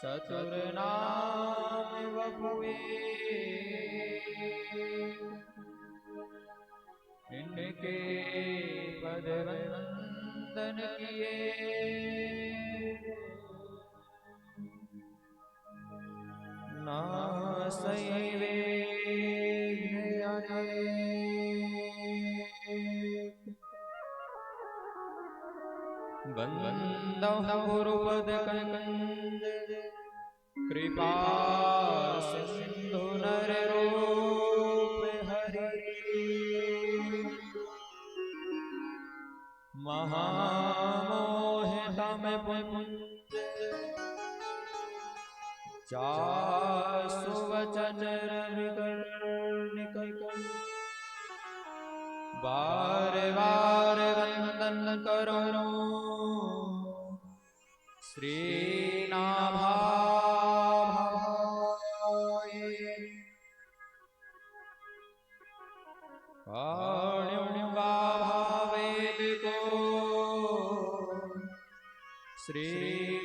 चतुर नाम वपुए इनके पद वंदन किए नासैवे वंदहु गुरुपद कंद कृपा सिंधु नर रूप हरि महामोह तम पुंज चासु वचन बार बार वंदन करो श्री नाभाए कारुण्यवा भावेद को श्री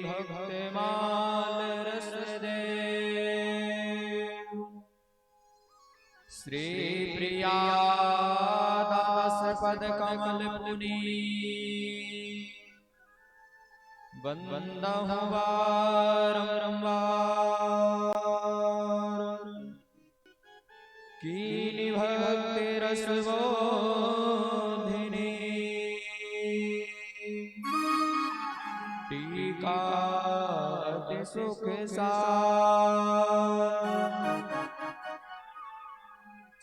भक्तमाल रस दे श्री प्रिया दास पद कमल पुनी वंदहु बारंबार कीनि भक्ति रस बोधिनी टीका अति सुख सार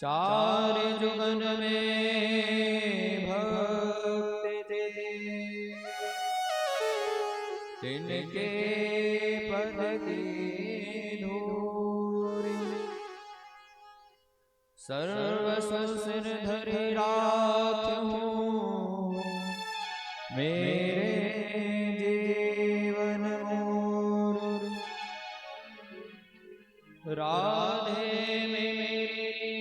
चार जुगन में भक्ति तिनके पद की धूरी सर्व सुसिर धरि राख्यूं मेरे जीवन मोर राधे मेरी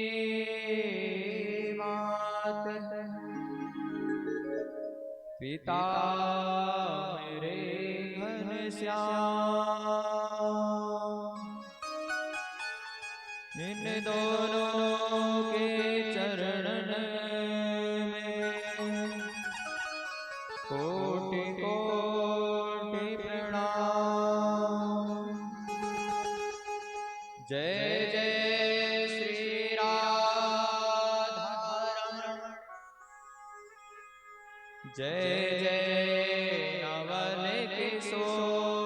मात पिता मेरे घनश्याम इन दोनों के चरण में कोटि कोटि प्रणाम जय जय श्री राधारमण जय जय नवल किशोर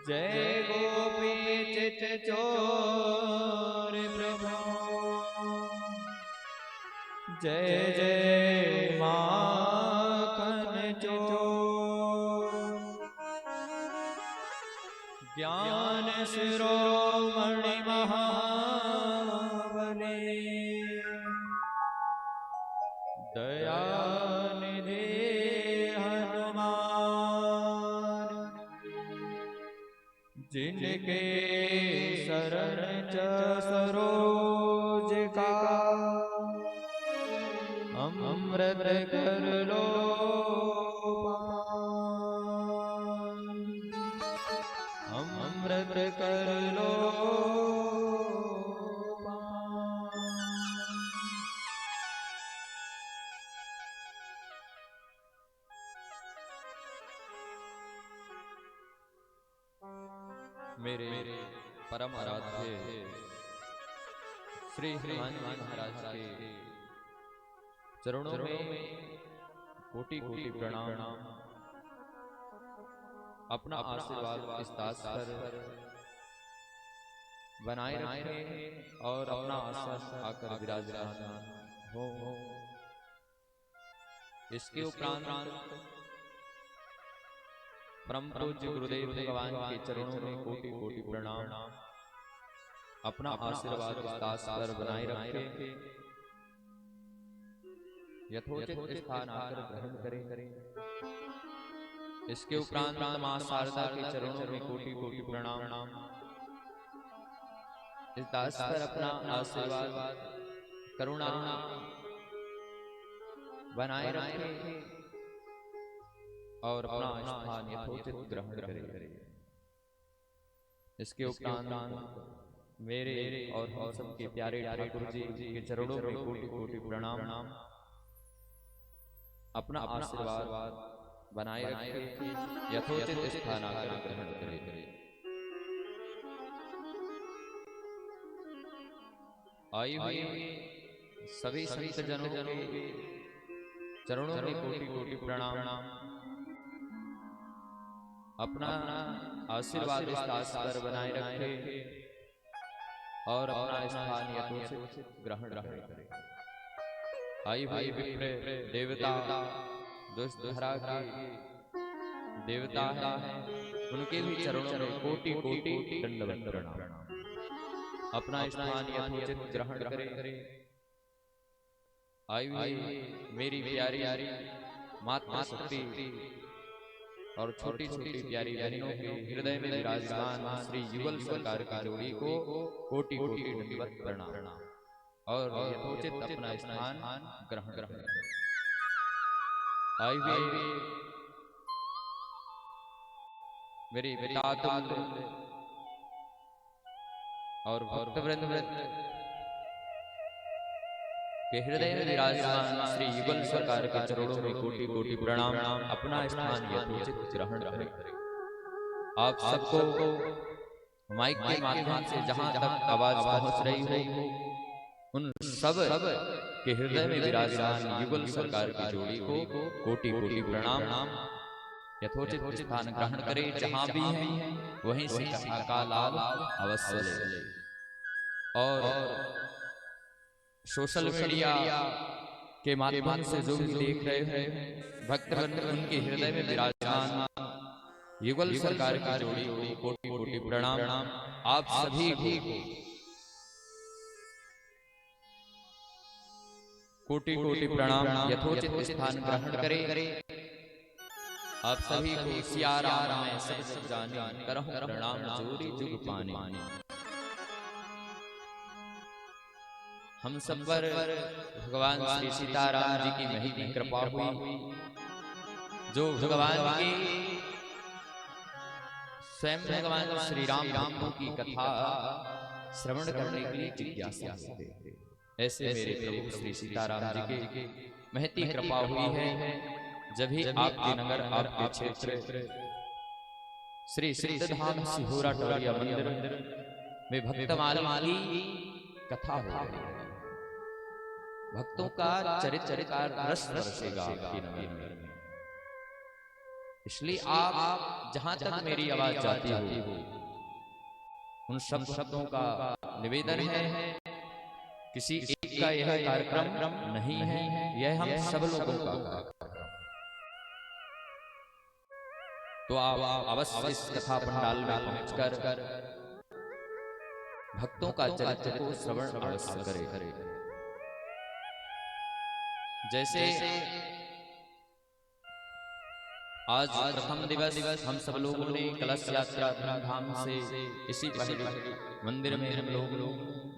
जय गोपी चित चोर प्रभु जय जय माखन चोर ज्ञान शिरोमणि महाबली दयानिधि हनुमान जिनके शरण च सरोज का अमृत कर लो अमृत कर लो मेरे परम आराध्य श्री हनुमान महाराज के चरणों में कोटि कोटि प्रणाम। अपना आशीर्वाद इस दास पर बनाए रखें और अपना आसन आकर विराजमान हो। इसके उपरांत परम पूज्य गुरुदेव भगवान के चरणों में कोटि कोटि प्रणाम। अपना आशीर्वाद इस दास पर बनाए रखें, यथोचित स्थान आकर ग्रहण करें। इसके उपरांत मां शारदा के चरणों में कोटि कोटि प्रणाम। इस दास पर अपना आशीर्वाद करुणा बनाए रखें और अपना स्थान यथोचित ग्रहण करे। इसके उपरांत मेरे और हम सबके प्यारे ठाकुर जी के चरणों में कोटि कोटि प्रणाम। अपना आशीर्वाद बनाए रखे, यथोचित स्थान आकर ग्रहण करे। आई हुई सभी संत जनों के चरणों में कोटि कोटि प्रणाम। अपना आशीर्वाद पर बनाए रखे और अपना स्थान यथोचित ग्रहण करे। आई हुई विप्र देवता दुष्ट धरा के देवता है, उनके भी चरणों में कोटि कोटि दंडवत प्रणाम। अपना स्थान यथोचित ग्रहण करे। आई हुई मेरी प्यारी माता शक्ति और छोटी छोटी प्यारी बहनों के हृदय में विराजमान श्री युगल सरकार की जोड़ी को कोटि कोटि दंडवत प्रणाम और यथोचित अपना स्थान ग्रहण करें। आई हुई मेरी वितातुल्य और भक्तवृंद के हृदय में विराजमान श्री युगल सरकार के चरणों में कोटि कोटि प्रणाम। अपना स्थान यथोचित ग्रहण करें। आप सबको माइक के माध्यम से जहां तक आवाज पहुंच रही हो, उन सब के हृदय में विराजमान युगल सरकार की जोड़ी को कोटि कोटि प्रणाम। यथोचित स्थान ग्रहण करें। जहां भी हैं वहीं से कथा का लाभ अवश्य ले। और सोशल मीडिया के माध्यम से जो भी देख रहे हैं भक्तवृंद, उनके हृदय में विराजमान युगल सरकार की जोड़ी को कोटि कोटि प्रणाम। आप सभी को कोटि कोटि प्रणाम। यथोचित स्थान ग्रहण करें। आप सभी को सिया राम मैं सब जाने, करहूं प्रणाम जोरी जुग पाने। हम सब पर भगवान श्री सीताराम जी की महती कृपा हुई, जो भगवान के स्वयं भगवान श्री राम की कथा श्रवण करने के लिए जिज्ञासा होते। ऐसे मेरे प्रभु श्री सीताराम जी के महती कृपा हुई है, जब ही आपके नगर आपके क्षेत्र श्री सिद्धधाम सिहोरा टोरिया मंदिर में भक्तमाल की कथा हो रही है। भक्तों का चरित्र का रस बरसेगा आपके नगर में। इसलिए आप जहां तक मेरी आवाज जाती हो, उन सब शब्दों का निवेदन है, किसी एक का यह कार्यक्रम नहीं है, यह हम सब लोगों का कार्यक्रम। तो आप अवश्य इस कथा पंडाल में पहुंचकर भक्तों का चरित्र को श्रवण अवश्य करें। जैसे आज प्रथम दिवस हम सब लोगों ने कलश यात्रा धूमधाम से इसी पहले मंदिर में हम लोग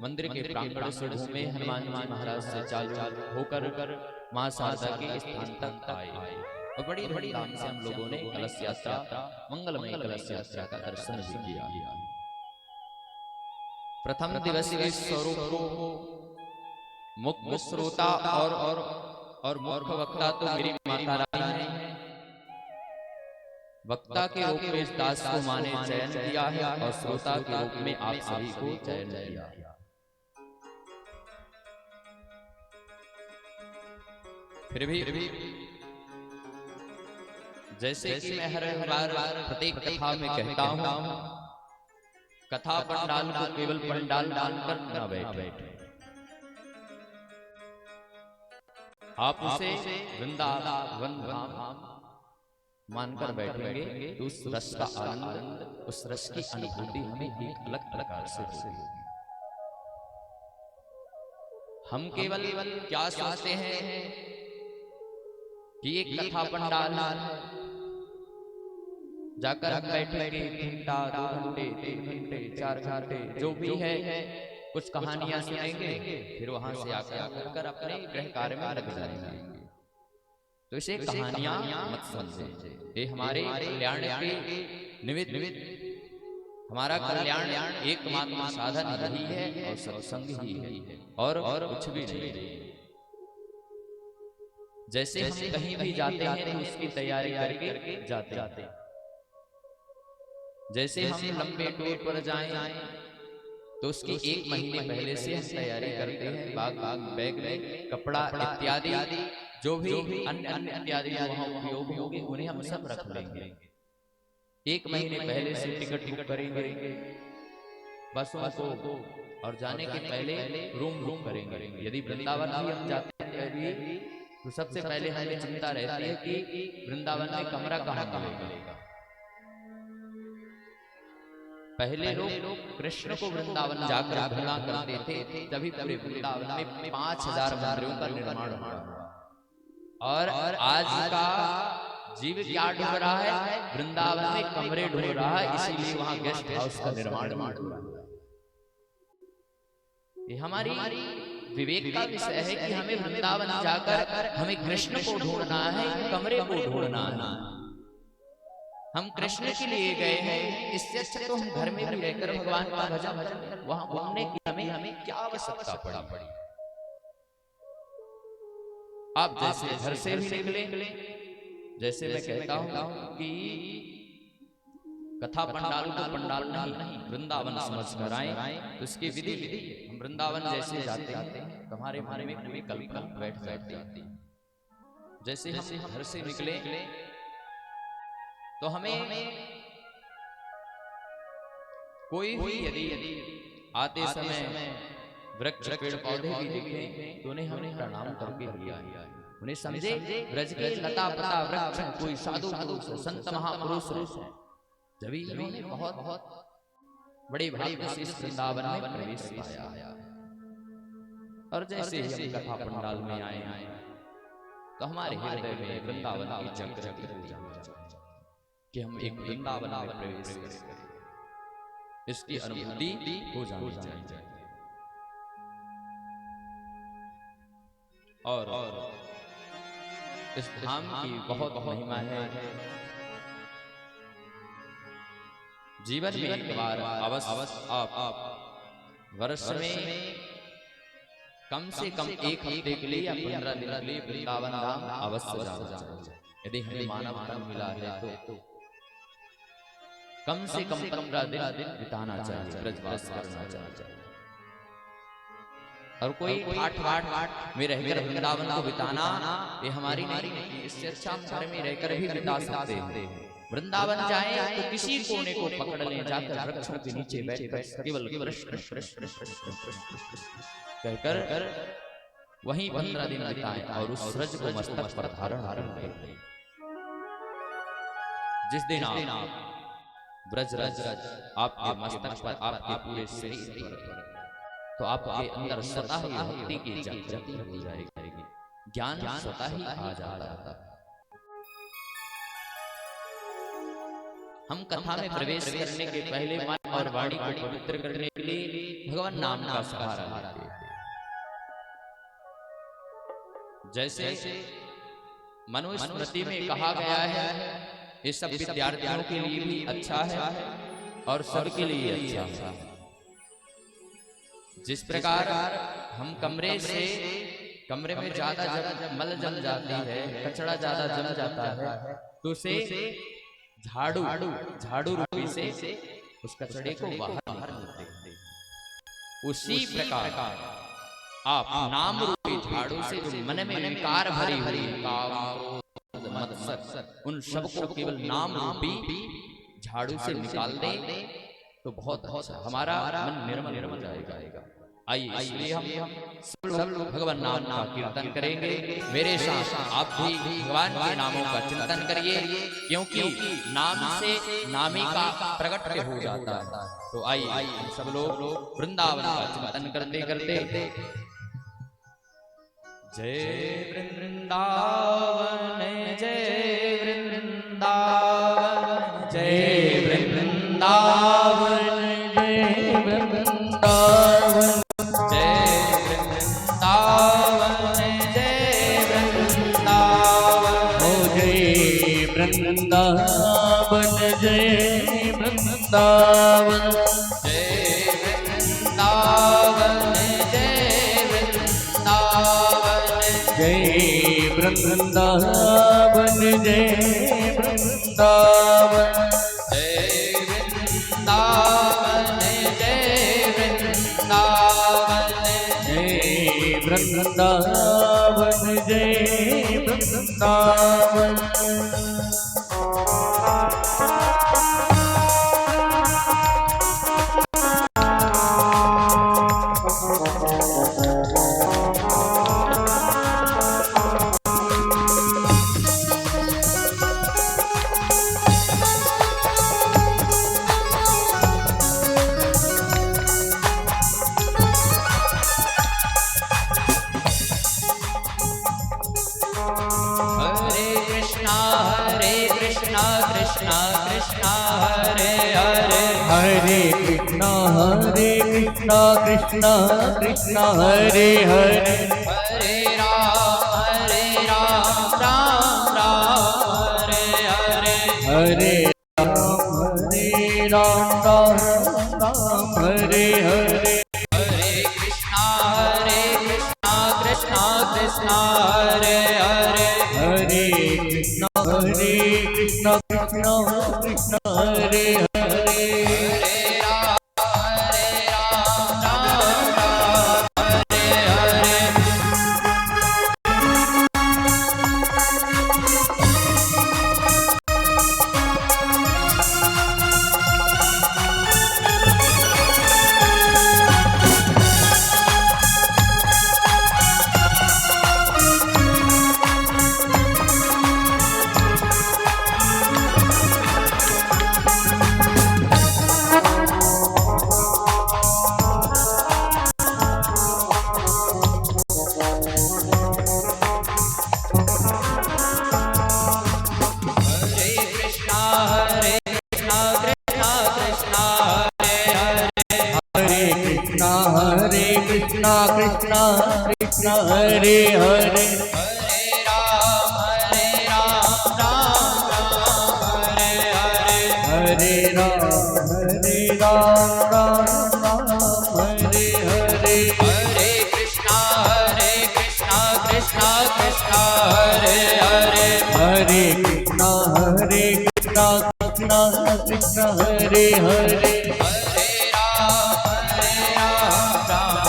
मंदिर के प्रांगण से घूमे, हनुमान जी महाराज से चालू होकर मां शारदा के स्थान तक आए और बड़ी धूमधाम से हम लोगों ने कलश यात्रा, मंगलमय कलश यात्रा का दर्शन भी किया। प्रथम दिवस के स्वरूप को मुख्य श्रोता और मुख्य वक्ता तो मेरी माता रानी है। वक्ता के रूप में इस दास को मां ने चयन किया है और श्रोता के रूप में आप सभी को चयन किया। फिर भी जैसे कि मैं हर बार प्रत्येक कथा में कहता हूं, कथा पंडाल को केवल पंडाल मानकर न बैठे, आप उसे वृंदावन धाम मानकर बैठेंगे तो उस रस का आनंद, उस रस की अनुभूति हमें एक अलग प्रकार से होगी। हम केवल क्या सोचते हैं कि एक कथा पंडाल जाकर हम बैठेंगे 1 घंटा 2 घंटे 3 घंटे 4 घंटे जो भी है, कुछ कहानियां सुनेंगे, फिर वहां से आकर अपने गृह कार्य में लग जाएंगे। तो इसे कहानियां मत समझे, ये हमारे कल्याण के निमित्त, हमारा कल्याण एकमात्र साधन यही है और सत्संग ही है और कुछ भी नहीं है। जैसे हम कहीं भी जाते हैं तो उसकी तैयारी करके जाते हैं। जैसे हम लंबे टूर पर जाएं तो उसकी 1 महीने पहले से हम तैयारी करते हैं, बैग में कपड़ा इत्यादि जो भी अन्य इत्यादि वहां उपयोग होंगे उन्हें हम सब रख लेंगे। 1 महीने पहले से टिकट बुक करेंगे बसों को, और जाने के पहले रूम करेंगे। यदि वृंदावन भी हम जाते हैं तो सबसे पहले हमें चिंता रहती है कि वृंदावन में कमरा कहाँ मिलेगा। पहले लोग कृष्ण को वृंदावन जाकर घूमा करते थे, तभी पूरे वृंदावन में 5000 मंदिरों का निर्माण हुआ। और आज का जीव क्या ढूंढ रहा है? वृंदावन में कमरे ढूंढ रहा है, इसीलिए वहां गेस्ट हाउस का निर्माण हुआ। ये हमारी विवेक का विषय है कि हमें वृंदावन जाकर हमें कृष्ण को ढूंढना है, कमरे को ढूंढना है। हम कृष्ण के लिए गए हैं, इससे अच्छा तो हम घर में भी रहकर भगवान का भजन वहां घूमने की हमें क्या आवश्यकता पड़ी। आप जैसे घर से भी निकले, जैसे मैं कहता हूं कि कथा पंडाल को पंडाल नहीं वृंदावन समझ कर आए, तो उसकी विधि हम वृंदावन जैसे जाते हैं तो हमारे मन में कोई कल्पना बैठ जाती। जैसे हम घर से निकले तो हमें कोई भी यदि आते समय वृक्ष पेड़ पौधे भी दिखे तो उन्हें हमें प्रणाम करके लिया, उन्हें समझे ब्रज के लता पता वृक्ष कोई साधु संत महापुरुष है। जब इन्होंने बहुत बड़े भाग्य से इस वृंदावन में प्रवेश पाया। और जैसे ही हम कथा पंडाल में आए तो हमारे हृदय में वृंदावन की जागृति हो जाए कि हम एक वृंदावन में प्रवेश करें, इसकी अनुभूति हो जानी चाहिए। और इस धाम की बहुत महिमा है। जीवन में एक बार अवश्य आप वर्ष में कम से कम 1 हफ्ते के लिए या 15 दिन के लिए वृंदावन धाम अवश्य जाना चाहिए। यदि हमें मानव तन मिला है तो कम से कम 15 दिन बिताना चाहिए, ब्रजवास करना चाहिए। और कोई ठाठ में रहकर वृंदावन को बिताना ये हमारी नहीं, इससे अच्छा हम घर में रहकर भी बिता सकते हैं। वृंदावन जाएं तो किसी कोने को पकड़ लें, जाकर वृक्षों के नीचे बैठकर केवल कृष्ण कहकर वहीं 15 दिन बिताएं और उस ब्रज को मस्तक पर धारण करें। जिस दिन आप ब्रज आपके मस्तक पर, आपके पूरे शरीर पर, तो आपके अंदर स्वतः ही भक्ति की जागृति हो जाएगी, ज्ञान स्वतः ही आ जाता है। हम कथा में प्रवेश करने के पहले मन और वाणी को पवित्र करने के लिए भगवान नाम का सहारा लेते हैं। जैसे मनुस्मृति में कहा गया है, ये सब विद्यार्थियों के लिए भी अच्छा है और सबके लिए अच्छा है। जिस प्रकार हम कमरे में ज्यादा मल जम जाती है, कचरा ज्यादा जम जाता है, तो उसे झाड़ू रूपी से उस कचड़े को बाहर निकालते हैं। उसी प्रकार आप नाम रूपी झाड़ू से जो मन में विकार भरी हुई उन सबको केवल नाम रूपी झाड़ू से निकाल दें तो बहुत अच्छा, हमारा मन निर्मल हो जाएगा। आइए इसलिए हम सब लोग भगवान नाम का कीर्तन करेंगे। मेरे साथ आप भी भगवान के नामों का चिंतन करिए, क्योंकि नाम से नामी का प्रकट हो जाता है। तो आइए हम सब लोग वृंदावन का चिंतन करते करते जय वृंदावन जय वृंदावन जय वृंदावन जय वृंदावन जय वृंदावन जय वृंदावन वृंदावन जय वृंदावन जय वृंदावन जय वृंदावन जय वृंदावन जय वृंदावन जय वृंदावन जय वृंदावन जय वृंदावन जय वृंदावन कृष्णा कृष्णा हरे हरे हरे कृष्णा कृष्णा कृष्णा हरे हरे हरे राम राम राम हरे हरे हरे राम राम हरे हरे हरे कृष्णा कृष्णा कृष्णा हरे हरे हरे कृष्णा कृष्णा कृष्णा हरे हरे हरे राम राम हरे हरे कृष्णा कृष्णा कृष्णा हरे हरे हरे राम राम हरे हरे हरे राम राम हरे हरे हरे कृष्णा कृष्णा कृष्णा हरे हरे हरे कृष्णा कृष्णा कृष्णा हरे हरे हरे राम राम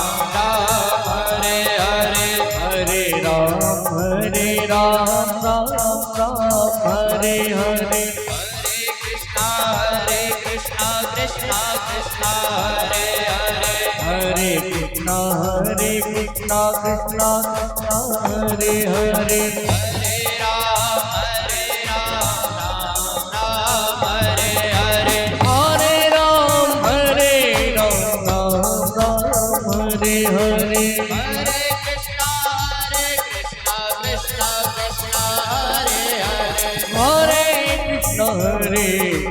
हरे हरे हरे राम राम हरे हरे हरे कृष्णा कृष्णा कृष्णा हरे हरे हरे कृष्णा कृष्णा कृष्णा हरे हरे हरे राम राम हरे हरे हरे राम राम हरे हरे हरे कृष्णा कृष्णा कृष्णा हरे हरे हरे कृष्णा कृष्णा कृष्णा हरे हरे हरे राम हरे हरे हरे राम राम हरे हरे हरे कृष्णा कृष्णा कृष्णा हरे हरे हरे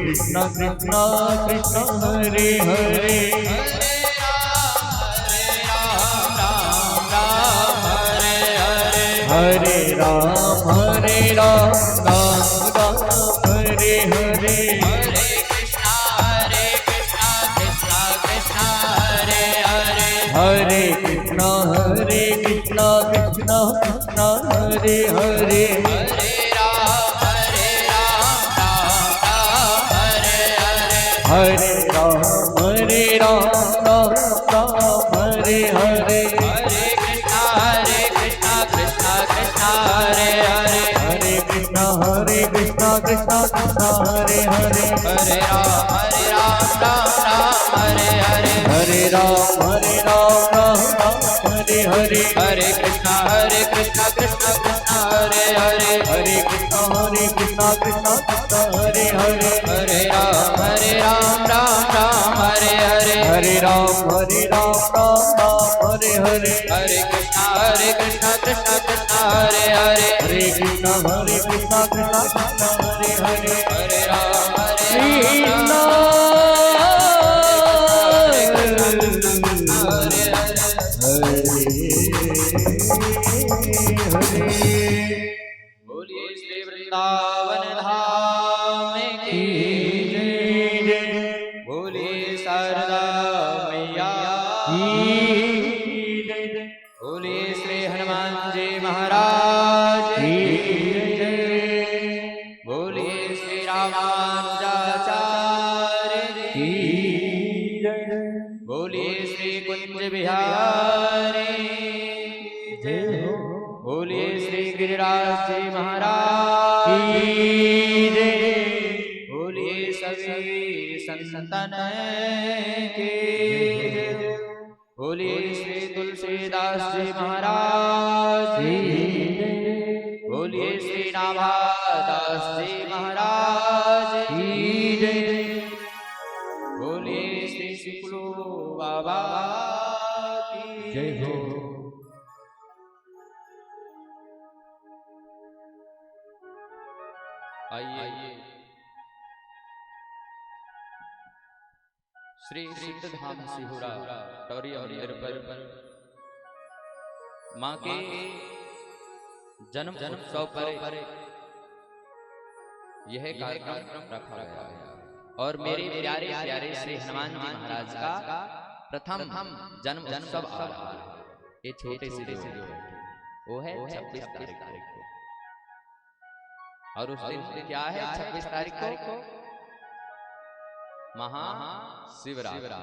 कृष्णा कृष्णा कृष्णा हरे हरे हरे राम हरे हरे हरे राम हरे हरे हरे कृष्णा कृष्णा कृष्णा हरे हरे हरे कृष्णा कृष्णा हरे हरे हरे राम राम हरे हरे हरे राम राम हरे हरे हरे कृष्णा कृष्णा कृष्णा हरे हरे हरे कृष्णा कृष्णा हरे हरे हरे राम राम हरे हरे हरे राम हरे हरे हरे कृष्णा कृष्णा कृष्णा हरे हरे हरे कृष्णा कृष्णा हरे हरे हरे राम कृष्णा हरे हरे हरे बोलिए श्री वृंदावन धाम की जय। बोलिए शारदा मैया की जय। बोलिए श्री हनुमान जी महाराज की जय। बोलिए श्री रामानुजाचार्य की जय। बोलिए श्री कुंज बिहारी जय हो। बोलिए श्री गिरिराज जी महाराज की जय। बोलिए सभी संतन के जय। बोलिए श्री तुलसीदास जी महाराज की जय। बोलिए श्री नाभादास जी महाराज की जय। बोलिए श्री शुक्लो बाबा की जय हो। आइए श्री सिद्धधाम सिहुरा टौरी मंदिर पर मां के जन्म उत्सव पर यह कार्यक्रम रखा गया है और मेरे प्यारे प्यारे श्री हनुमान जी महाराज का प्रथम जन्म उत्सव आ रहा है। ये छोटे से वो है 26 तारीख को और उस दिन क्या है 26 तारीख को महाशिवरात्रि।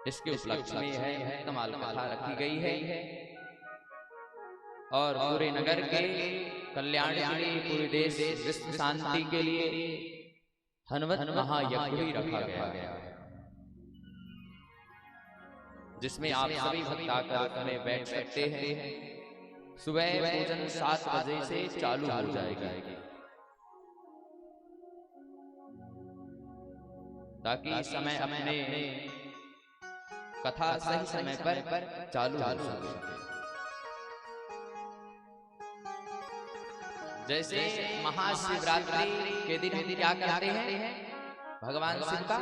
इसके उपलक्ष्य में है कमाल कथा रखी गई है और पूरे नगर के कल्याण के लिए, पूरे देश विश्व शांति के लिए हनुमत महायज्ञ भी रखा गया है, जिसमें आप सभी भक्त आकर में बैठ सकते हैं। सुबह पूजन 7 बजे से चालू हो जाएगा ताकि समय अपने कथा सही समय पर चालू हो सके। जैसे महाशिवरात्रि के दिन हम क्या करते हैं, भगवान शिव का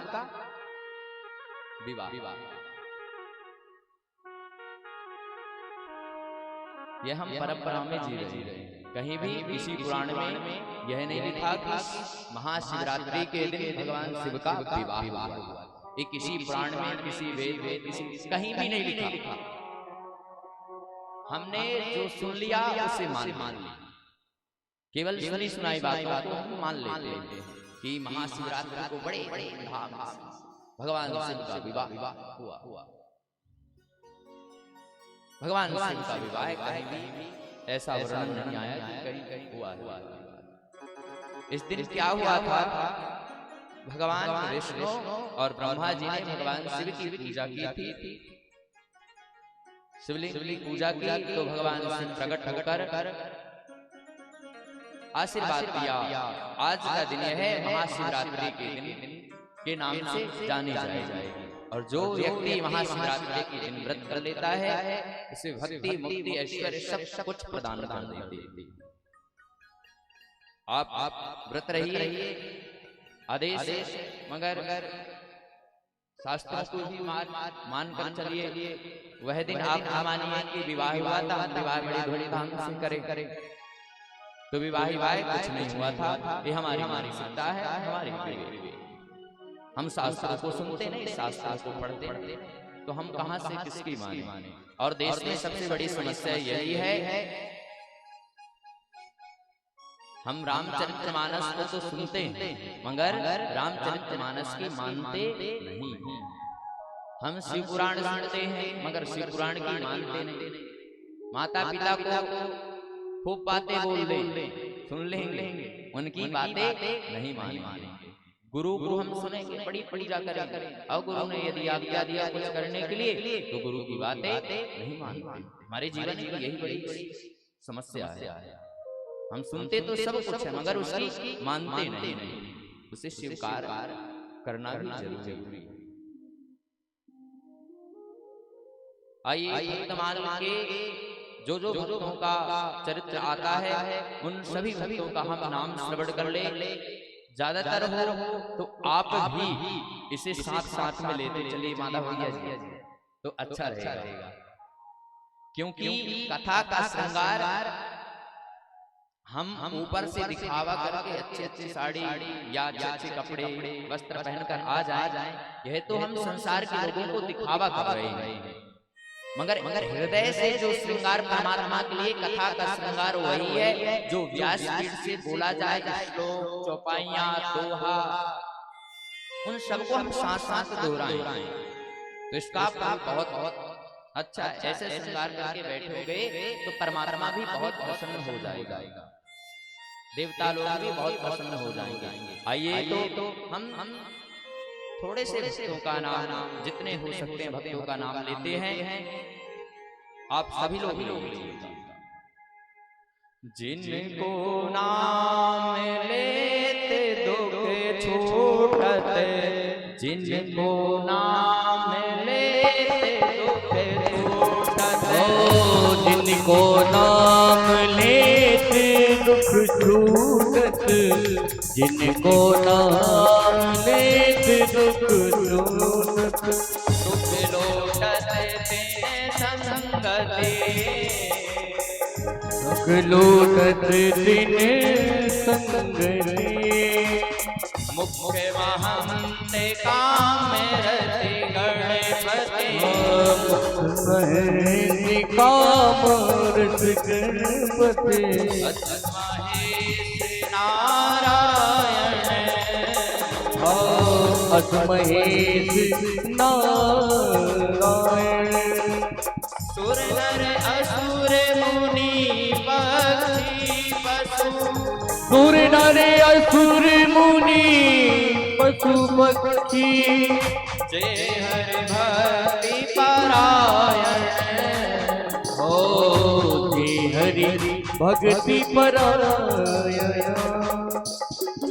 विवाह। यह हम परंपरा में जी रहे हैं। कहीं भी किसी पुराण में यह नहीं लिखा कि महाशिवरात्रि के दिन भगवान शिव का विवाह हुआ। ये किसी पुराण में, किसी वेद में, किसी कहीं भी नहीं लिखा। हमने जो सुन लिया उसे मान लिया। केवल सुनी सुनाई बात को हम मान लेते हैं कि महाशिवरात्रि को बड़े धूमधाम से भगवान शिव का विवाह हुआ। भगवान शिव का विवाह कहीं भी ऐसा वर्णन नहीं आया कि कहीं हुआ। इस दिन क्या हुआ था, भगवान विष्णु और ब्रह्मा जी ने भगवान शिव की पूजा की थी। शिवलिंग की पूजा की तो भगवान शिव प्रकट होकर आशीर्वाद दिया। आज का दिन यह है महाशिवरात्रि के दिन के नाम से जानी जाएगी। और जो व्यक्ति महाशिवरात्रि के दिन व्रत कर लेता है उसे भक्ति, मुक्ति, ऐश्वर्य सब कुछ प्रदान कर देती। आप व्रत रहिए, आदेश मगर शास्त्रों को भी मान कर चलिए। वह दिन आप मानिए कि विवाह हुआ था, विवाह बड़े धूमधाम से करें तो विवाह कुछ नहीं हुआ था। ये हमारी मानसिकता है, हमारी हम शास्त्रों को सुनते नहीं, शास्त्रों को पढ़ते तो हम कहां से किसकी माने। और देश में सबसे बड़ी समस्या यही है, हम रामचरितमानस को तो सुनते हैं मगर रामचरितमानस की मानते नहीं। हम शिव पुराण सुनते हैं मगर शिव पुराण की मानते नहीं। माता पिता को खूब बातें बोल दें, सुन लेंगे, उनकी बातें नहीं मानेंगे। गुरु को हम सुनेंगे, बड़ी पूजा करें, और गुरु ने यदि आज्ञा दिया कुछ करने के लिए तो गुरु की बातें नहीं मानते। हमारे जीवन की यही बड़ी समस्या है। हम सुनते तो सब कुछ है मगर उसकी मानते नहीं, उसे स्वीकार करना भी जरूरी है। आइए तमाम के जो भक्तों का चरित्र आता है उन सभी भक्तों का हम नाम श्रवण कर ले। ज्यादातर हो तो आप भी इसे साथ में लेते चलिए माधव भैया जी, तो अच्छा रहेगा। क्योंकि कथा का श्रृंगार हम ऊपर से दिखावा करके अच्छी अच्छी साड़ी या अच्छे कपड़े वस्त्र पहनकर आ जाएं, यह तो हम संसार के लोगों को दिखावा कर रहे हैं, मगर हृदय से जो श्रृंगार परमात्मा के लिए कथा का श्रृंगार वही है जो व्यासपीठ से बोला जाए। श्लोक, चौपाइयां, दोहा, उन सबको हम साथ साथ दोहराएं तो इसका फल बहुत बहुत अच्छा है। ऐसे श्रृंगार करके बैठोगे तो परमात्मा भी बहुत प्रसन्न हो जाएगा, देवता लोग भी बहुत प्रसन्न हो जाएंगे। आइए तो हम थोड़े से भक्तों का नाम, जितने हो सकते हैं भक्तों का नाम लेते हैं। आप सभी लोग लीजिए। जिनको नाम लेते दुख छूटते, जिनको नाम लेते दुख छूटते, जिनको नाम लेते दुख छूटत, जिनको नाम लेते दुख छूटत, दुख लोटत तेने संगते, दुख लोटत तेने संगते, मुख्य महंत काम रति गणपति, महेश कामरस गणपति, महेश नारायण, अस महेश नारायण, सुर नर असुर मुनि पक्षी पशु, सुर नर असुर मुनि पशु पक्षी, जय हरि भक्ति परायण, जय हरि भक्ति परायण,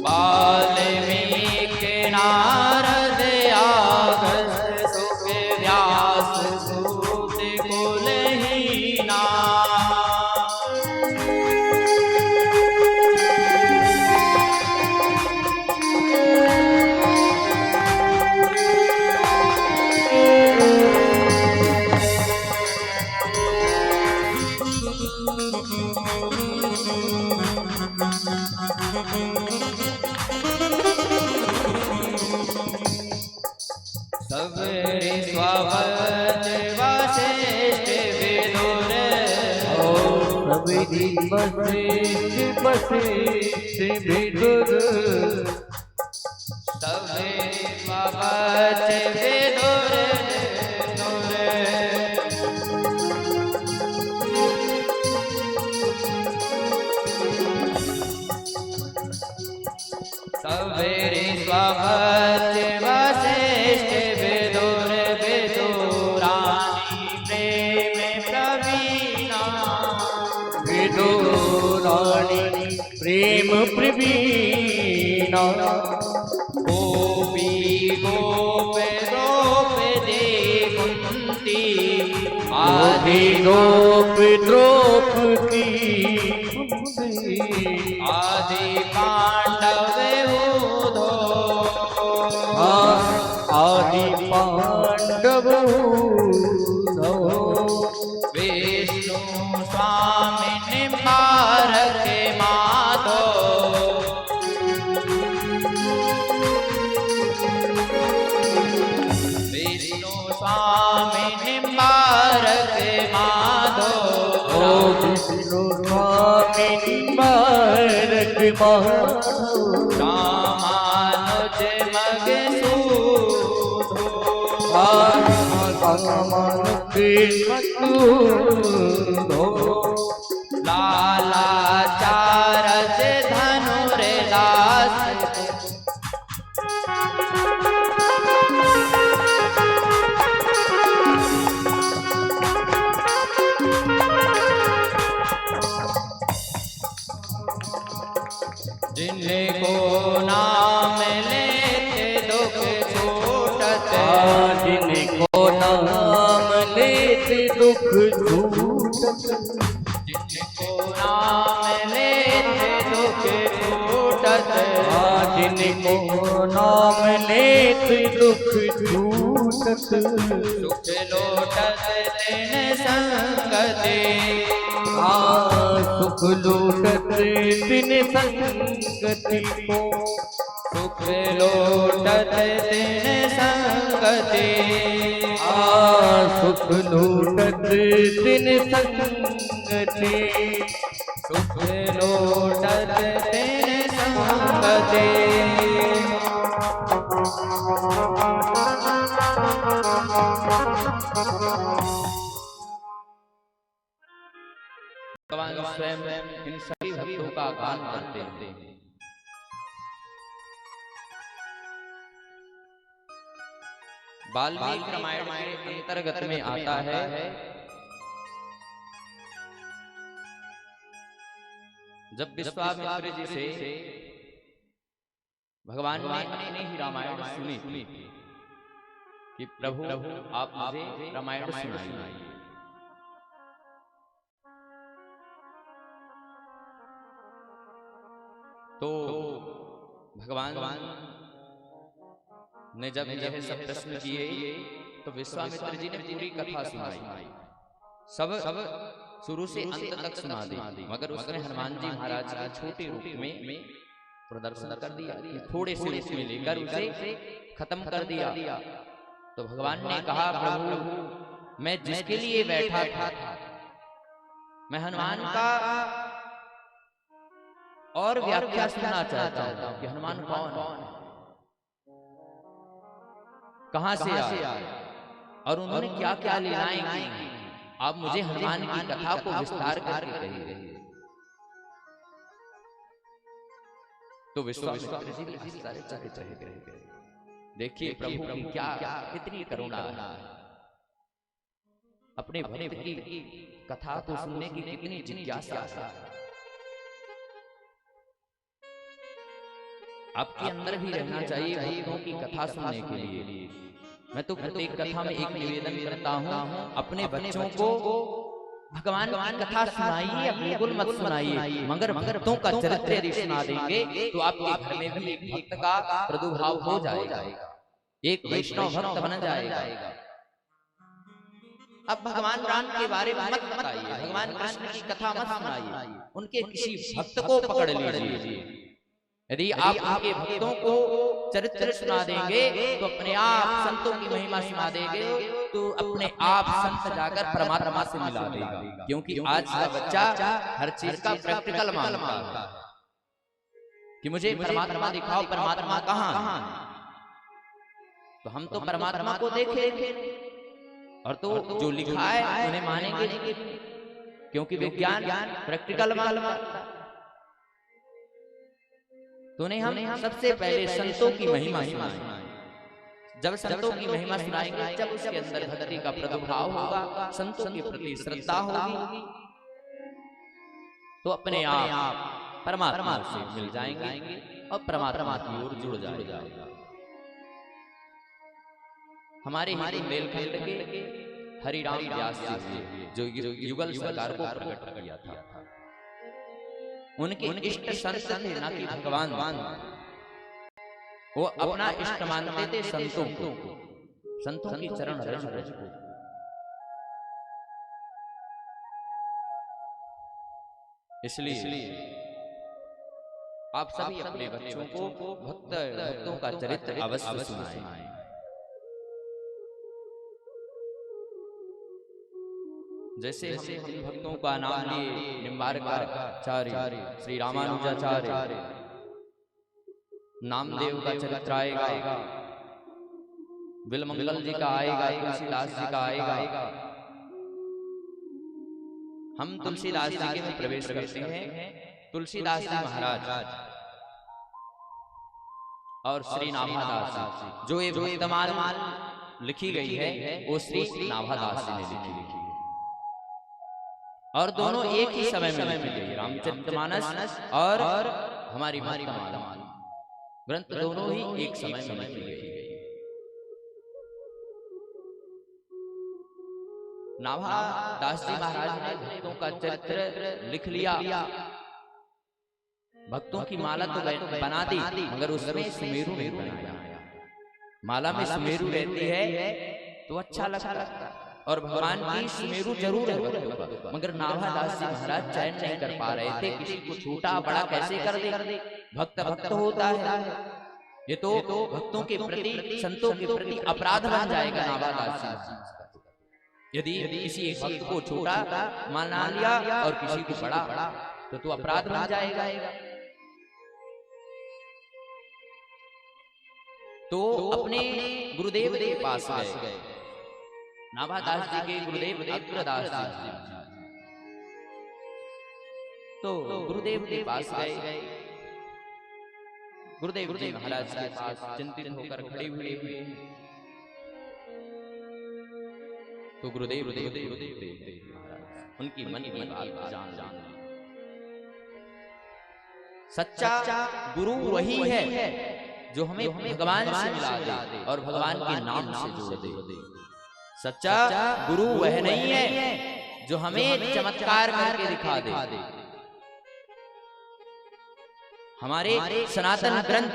वाल्मीकि नारद अगस्त्य शुक व्यास सूत कुलहीना, सबरे स्वावत वशिष्ठ विदुर, सबरी वशिष्ठ वशिष्ठ विदुर, सबरे स्वावत विदुर सबरे स्वावत वशिष्ठ विदुर, विदुरानी प्रेम प्रवीणा, विदुरानी प्रेम प्रवीणा, गोपी गोप द्रौपदी कुंती, आदि गोप द्रौपदी, आदि पांडव उधो, आदि पांडव उधो, विष्णु स्वामी निम्बारक माधो, विष्णु स्वामी निम्बारक माधो, विष्णु स्वामी निम्बारक माधो, रामानुज मग सूधो, रामानुज सूधो, लाला चारज धनुर्दास, जिनको नाम लेते दुख छूटते, जिनको नाम लेते दुख छूटत, जिनको नाम लेते दुख छूटत, जिनको नाम लेते दुख छूटत, सुख लोटत तिन संगते, सुख लूटत दिन संगति को, सुख लोटत दिन संगति, सुख लूटत दिन संगति, सुख लोटत दिन संगति। भगवान स्वयं इन सभी भक्तों का गान करते हैं। वाल्मीकि रामायण के अंतर्गत में आता है, जब विश्वामित्र जी से भगवान ने अपने ही रामायण सुनी थी कि प्रभु आप मुझे रामायण सुनाइए, तो भगवान ने जब यह सब प्रश्न किए तो विश्वामित्र जी ने पूरी कथा सुनाई, सब शुरू से अंत तक सुना दी, मगर उसने हनुमान जी महाराज के छोटे रूप में प्रदर्शन कर दिया, थोड़े से रूप में लेकर उसे खत्म कर दिया। तो भगवान ने कहा, प्रभु मैं जिसके लिए बैठा था, मैं हनुमान का और व्याख्या सुनना चाहता हूं कि हनुमान कौन है, कहां से आए और उन्होंने क्या क्या लीलाएं की। आप मुझे हनुमान की कथा को विस्तार करके कहिए। तो विश्वामित्र जी आश्चर्यचकित रह गए। देखिए प्रभु की क्या कितनी करुणा है, अपने भक्त की कथा को सुनने की कितनी जिज्ञासा है। आपके अंदर भी रहना चाहिए भक्तों की कथा सुनने के लिए। मैं तो प्रत्येक कथा में एक निवेदन करता हूँ, अपने बच्चों को भगवान की कथा सुनाइए, बिल्कुल मत सुनाइए, मगर भक्तों का चरित्र यदि सुना देंगे तो आपके घर में भी एक भक्त का प्रादुर्भाव हो जाएगा, एक वैष्णव भक्त बन जाएगा। अब भगवान राम के बारे में मत बताइए, भगवान कृष्ण की कथा मत सुनाइए, उनके किसी भक्त को पकड़ लीजिए। यदि आप उनके भक्तों को चरित्र सुना देंगे तो अपने आप संतों की महिमा सुना देंगे, तो अपने आप संत जाकर परमात्मा से मिला देगा। क्योंकि आज का बच्चा हर चीज का प्रैक्टिकल मानता है कि मुझे परमात्मा दिखाओ, परमात्मा कहाँ है। तो हम तो परमात्मा को देखे और तो जो लिखा है उन्हें मानेंगे, क्योंकि विज्ञान प्रैक्टिकल मानता। तो नहीं, हम सबसे पहले संतों की महिमा सुनाएंगे। जब संतों की महिमा सुनाएंगे, जब उसके अंदर भक्ति का प्रादुर्भाव होगा, संतों के प्रति श्रद्धा होगी, तो अपने आप परमात्मा से मिल जाएंगे और परमात्मा की ओर जुड़ जाएगा। हमारे बुंदेलखंड के हरिराम व्यास जी जो युगल सरकार को प्रकट किया था, उनके इष्ट संत थे, ना कि भगवान। वो अपना इष्ट मानते थे संतों को, संतों की चरण रज को। इसलिए आप सभी अपने बच्चों को भक्तों का चरित्र अवश्य सुनाएं। जैसे हम जिन भक्तों का नाम लिए, निम्बारकाचार्य, श्री रामानुजाचार्य, नामदेव का चरित्र आएगा, बिलमंगल जी का आएगा, तुलसीदास जी का आएगा। हम तुलसीदास जी में प्रवेश करते हैं। तुलसीदास जी महाराज और श्री नाभादास जी, जो ये वर्तमान लिखी गई है वो श्री नाभादास जी ने लिखी है, और दोनों एक ही समय में लिखी गई। रामचरितमानस और हमारी माला ग्रंथ दोनों ही एक समय में लिखी गई। नाभादास जी महाराज ने भक्तों का चरित्र लिख लिया, भक्तों की माला तो बना दी, मगर उसमें सुमेरु नहीं बनाया। माला में सुमेरु रहती है तो अच्छा लगता, और भगवान की सुमेरु जरूर है भक्तों का, मगर नाभादास जी महाराज चयन नहीं कर पा रहे थे, किसी को छोटा बड़ा कैसे कर दे। भक्त भक्त होता है, ये तो भक्तों के प्रति, संतों के प्रति अपराध बन जाएगा नाभादास जी महाराज यदि किसी एक भक्त को छोटा माना लिया और किसी को बड़ा, तो अपराध बन जाएगा। तो अपने गुरुदेव के पास गए, नाभादास जी के गुरुदेव अग्रदास जी। तो गुरुदेव के पास गए, गुरुदेव जी महाराज के पास चिंतित होकर खड़े हुए। तो गुरुदेव महाराज उनकी मन की बात जान सच्चा गुरु वही है जो हमें भगवान से मिला दे और भगवान के नाम से जोड़ दे। सच्चा गुरु वह नहीं है जो हमें चमत्कार करके दिखा दे। हमारे सनातन ग्रंथ,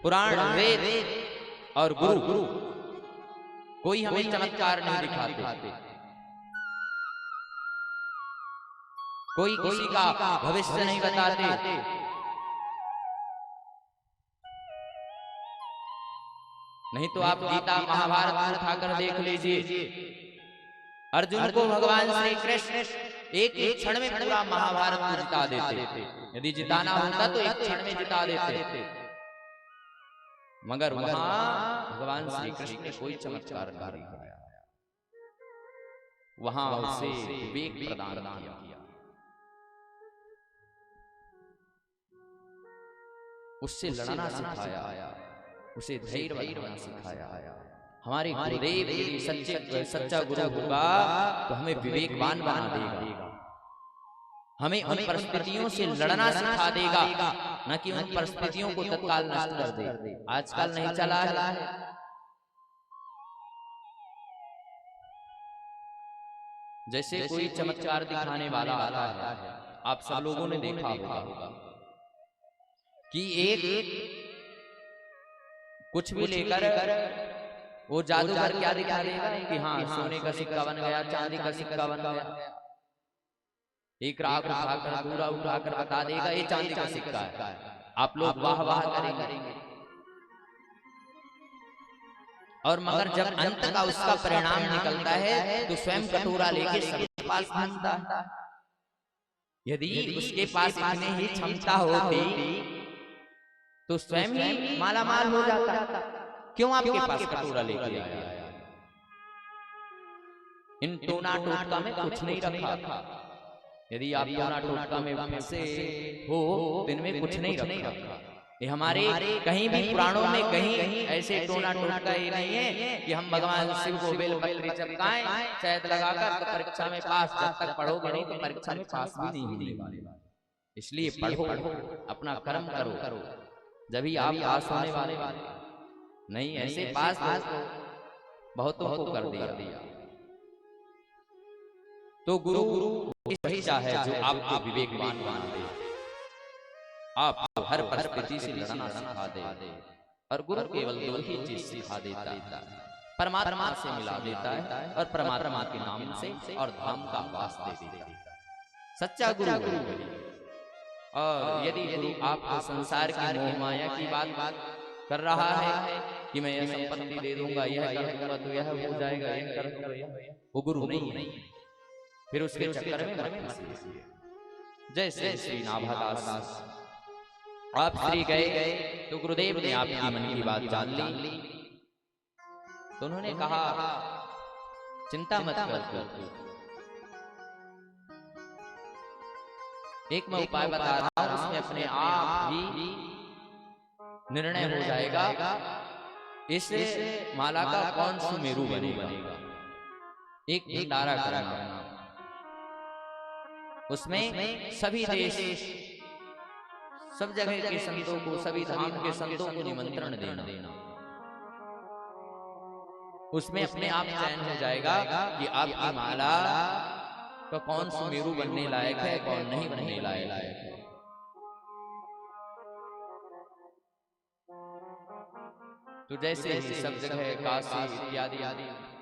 पुराण, वेद और गुरु कोई हमें चमत्कार नहीं दिखाते, कोई किसी का भविष्य नहीं बताते। नहीं तो आप गीता महाभारत उठाकर देख लीजिए, अर्जुन को भगवान श्री कृष्ण एक क्षण में पूरा महाभारत को जिता देते। यदि जिताना होता तो एक क्षण में जिता देते, मगर वहां भगवान श्री कृष्ण ने कोई चमत्कार नहीं दिखाया, वहां उसे विवेक प्रदान किया, उससे लड़ना सिखाया, उसे धैर्य बनाना सिखाया। हमारे गुरुदेव यदि सच्चा गुरु होगा तो हमें विवेकवान बना देगा, हमें उन परिस्थितियों से लड़ना सिखा देगा, न कि उन परिस्थितियों को तत्काल नष्ट कर दे। आजकल नहीं चला है, जैसे कोई चमत्कार दिखाने वाला आता है, आप सब लोगों ने देखा होगा कि एक कुछ भी लेकर वो जादूगर क्या दिखा देगा कि हाँ सोने का सिक्का बन गया, चांदी का सिक्का बन गया। एक राग उठाकर पूरा उठाकर बता देगा ये चांदी का सिक्का है, आप लोग वाह वाह करेंगे। और मगर जब अंत का उसका परिणाम निकलता है तो स्वयं कटोरा लेके सबके पास भागता है। यदि उसके पास इतनी ही क्षमता होती तो स्वयं ही मालामाल हो जाता। क्यों आपके पास कटोरा लेके आया? इन टोना टोटका में कुछ नहीं रखा। यदि आप टोना टोटका में फंसे हो तो इनमें कुछ नहीं रखा। ये हमारे कहीं भी पुराणों में कहीं ऐसे टोना टोटका ये नहीं है कि हम भगवान शिव को बेलपत्री चपकाएं, शहद लगाकर तो परीक्षा में पास। जब तक पढ़ोगे नहीं तो परीक्षा में पास भी नहीं होने वाले। इसलिए पढ़ो, अपना कर्म करो, जब ही आप पास होने वाले। नहीं ऐसे पास बहुतों को कर दिया। तो गुरु वही चाहे जो आपको विवेकवान बना दे, आपको हर परिस्थिति से लड़ना सिखा दे। और गुरु केवल दो ही चीज सिखा देता है, परमात्मा से मिला देता है और परमात्मा के नाम से और धाम का वास दे देता है। सच्चा गुरु। और यदि गुरु आपको संसार की मोह माया की बात कर रहा है कि मैं यह संपत्ति दे दूंगा, यह कर दूंगा तो यह हो जाएगा, यह कर दूंगा, वो गुरु नहीं है। फिर उसके चक्कर में मत फंसिए। जैसे श्री नाभादास आप श्री गए तो गुरुदेव ने आपकी मन की बात जान ली। तो उन्होंने कहा चिंता मत कर, एक मैं उपाय बता रहा हूं, उसमें अपने आप ही निर्णय हो जाएगा इस माला का कौन सुमेरु बनेगा। एक भंडारा करना, उसमें सभी देश सब जगह के संतों को, सभी धाम के संतों को निमंत्रण देना। उसमें अपने आप चयन हो जाएगा कि आपकी माला का कौन सुमेरु बनने लायक है, कौन नहीं बनने लायक है। तो जैसे ही सब जगह काशी इत्यादि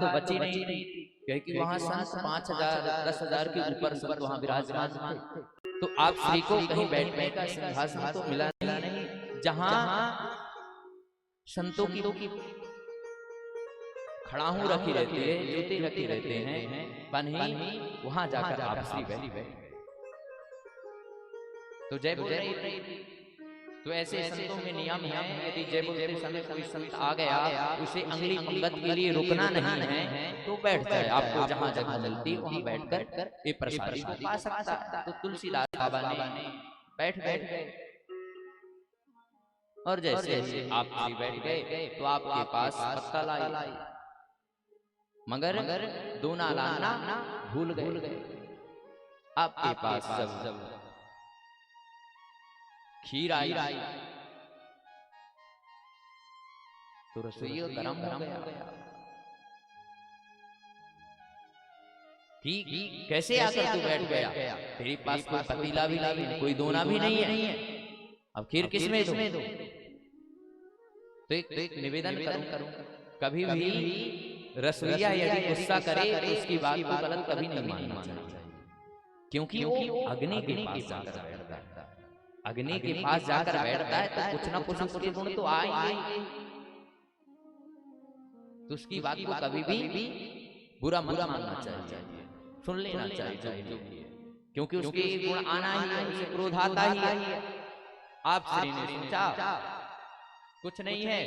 तो बची नहीं थी, क्योंकि वहां संत 5,000 10,000 के ऊपर संत वहां विराजमान थे। तो आप श्री को कहीं बैठने का सिंहासन तो मिला नहीं, जहां संतों की खड़ाहू रखी रहती है, जूते रखे रहते हैं, पन्ही, वहां जाकर आप श्री बैठे। तो जय बोल रही थी। तो ऐसे संतों में नियम है, यदि जय बोलते समय कोई संत आ गया, उसे अंगुली पंगत के लिए रुकना नहीं है, तो बैठ जाए। आपको जहां जगह मिलती है वहां बैठकर ये प्रसादी को पा सकता है। तो तुलसीदास बाबा ने बैठ गए, और जैसे आप श्री बैठ गए तो आपके पास पत्ता लाई, मगर दोना लाना भूल गए। आपके पास जब खीर आई तो रसोई गरम हो गया। ठीक, कैसे आकर तू बैठ गया? तेरे पास कोई पतीला भी नहीं है, कोई दोना भी नहीं है, अब खीर किसमें दो? तो एक निवेदन करूं, कभी भी रसोइया यदि गुस्सा करे तो उसकी बात को गलत कभी नहीं मानना चाहिए, क्योंकि वो अग्नि के पास जाकर बैठता है। अग्नि के पास जाकर बैठता है तो कुछ ना कुछ उसके गुण तो आएंगे। तो उसकी बात को कभी भी बुरा मानना चाहिए, सुन लेना चाहिए, क्योंकि उसके गुण आना ही है, उसे क्रोध आता ही है। आप श्री ने सोचा कुछ नहीं है,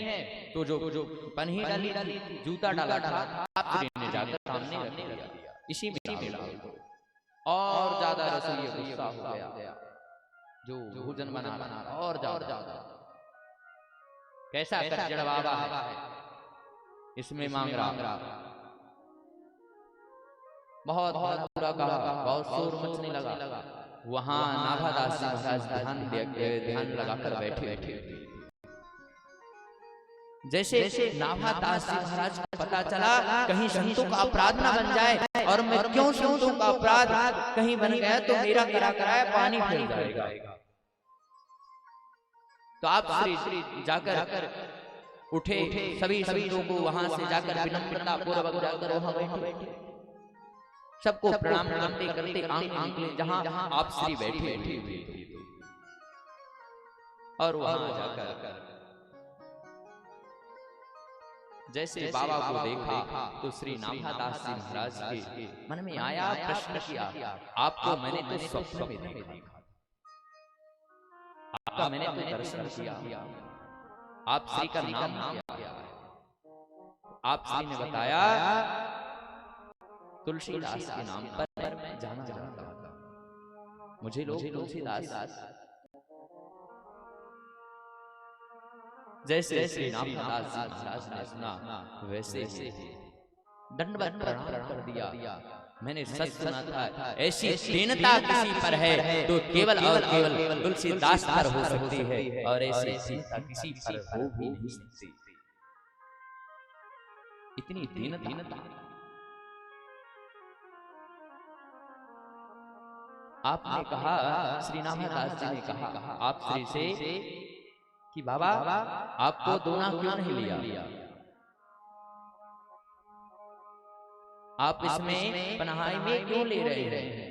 तो जो पन्ही डाली थी, जूता डाला था, आप श्री ने जाकर सामने रख दिया, इसी में डाल दो। और ज्यादा रसोई गुस्सा हो गया, जो भोजन बना और ज्यादा कैसा कर बाबा है, इसमें मांग रहा, बहुत बुरा कहा, बहुत शोर मचने लगा। वहां नाभादास जी महाराज ध्यान लगाकर बैठे। जैसे नाभादास जी महाराज को पता चला कहीं संतों का अपराध न बन जाए, और मैं क्यों संतों का अपराध कहीं बन गया तो मेरा कराया पानी फिर जाएगा। तो आप श्री जाकर उठे, सभी संतों को वहां से जाकर विनम्रता पूर्वक जाकर वहां बैठे, सबको प्रणाम करते आंख जहां आप श्री बैठे हुए, और वहां जाकर जैसे बाबा को देखा तो श्री नाभादास जी महाराज के मन में आया, प्रश्न किया, आपको मैंने तो स्वप्न में देखा, आपका मैंने तो दर्शन किया, आप श्री का नाम क्या? आप श्री ने बताया तुलसीदास के नाम पर मैं जाना चाहता हूं, मुझे लोग तुलसीदास। जैसे श्री नाभादास जी महाराज ने सुना, वैसे दंडवत प्रणाम कर दिया। मैंने सच सुना था, ऐसी दीनता किसी पर है तो केवल और केवल तुलसीदास पर हो सकती है, और ऐसी दीनता किसी पर हो भी नहीं सकती। इतनी दीनता आपने कहा, श्री नाभादास जी ने कहा आप श्री से कि बाबा आपको दोना क्यों नहीं लिया, आप इसमें पनाहाई में क्यों ले रहे हैं,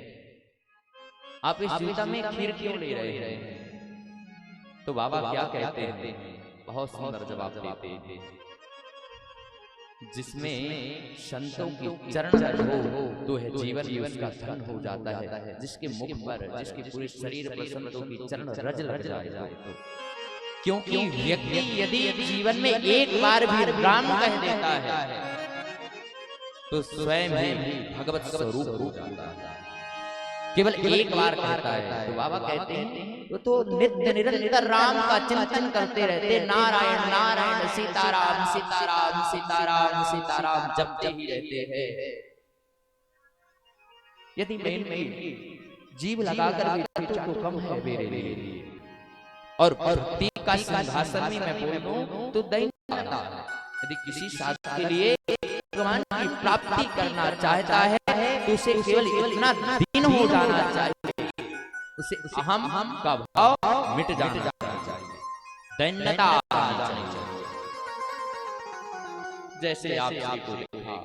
आप इस जूता में खीर क्यों ले रहे हैं? तो बाबा क्या कहते हैं, बहुत सुंदर जवाब देते हैं, जिसमें संतों की चरण हो तो है जीवन भी उसका धन हो जाता है, जिसके मुख पर, जिसके पूरे शरीर पर संतों की चरण रज लग जाए। क्योंकि व्यक्ति यदि जीवन में एक बार भी राम कह देता है तो स्वयं ही भगवत स्वरूप हो जाता है। केवल एक बार कहता है तो बाबा कहते हैं तो नित्य निरंतर राम का चिंतन करते रहते, नारायण नारायण सीताराम सीताराम सीताराम सीताराम जपते ही रहते हैं। यदि मैं जीव लगाकर भी तो कम है मेरे लिए, और भक्ति का सिंहासन में मैं बोलूं तो दैनिक आता। यदि किसी साधक के लिए भगवान की प्राप्ति करना चाहता है तो उसे केवल इतना दीन हो जाना चाहिए, उसे अहम का भाव मिट जाना चाहिए, दैन्यता आ जानी चाहिए। जैसे आप देखा